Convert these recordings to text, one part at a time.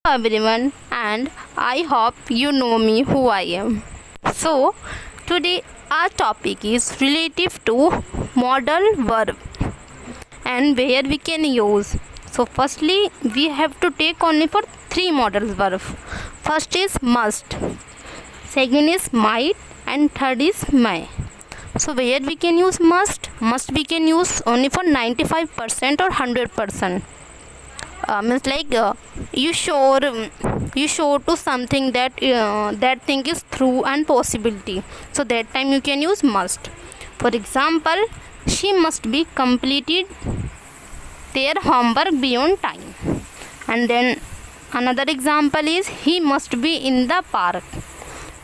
everyone, and I hope you know me who I am. So today our topic is relative to modal verb and where we can use. So firstly we have to take only for three modal verb. First is must, second is might, and third is may. So where we can use must we can use only for 95% or 100%. Means like you show to something that that thing is true and possibility, so that time you can use must. For example, she must be completed their homework beyond time. And then another example is he must be in the park.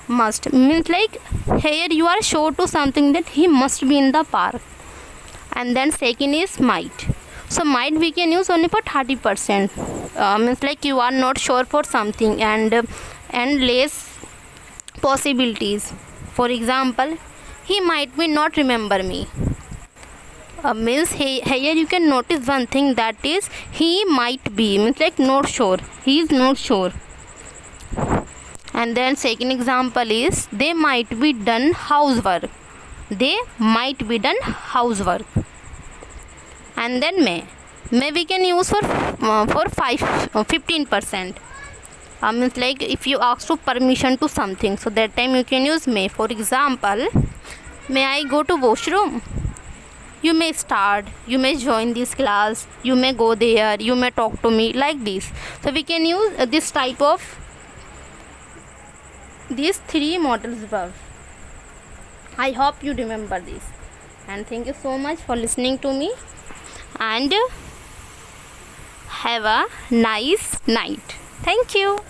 Must means like here you are show to something that he must be in the park. And then second is might. So might we can use only for 30%. Means like you are not sure for something and less possibilities. For example, he might be not remember me. Means here you can notice one thing, that is he might be means like not sure, he is not sure. And then second example is they might be done housework. They might be done housework. And then may we can use for 15%. Means like if you ask for permission to something, so that time you can use may. For example, may I go to washroom? You may start, you may join this class, you may go there, you may talk to me, like this. So we can use this type of these three modals verb. I hope you remember this, and thank you so much for listening to me, and have a nice night. Thank you.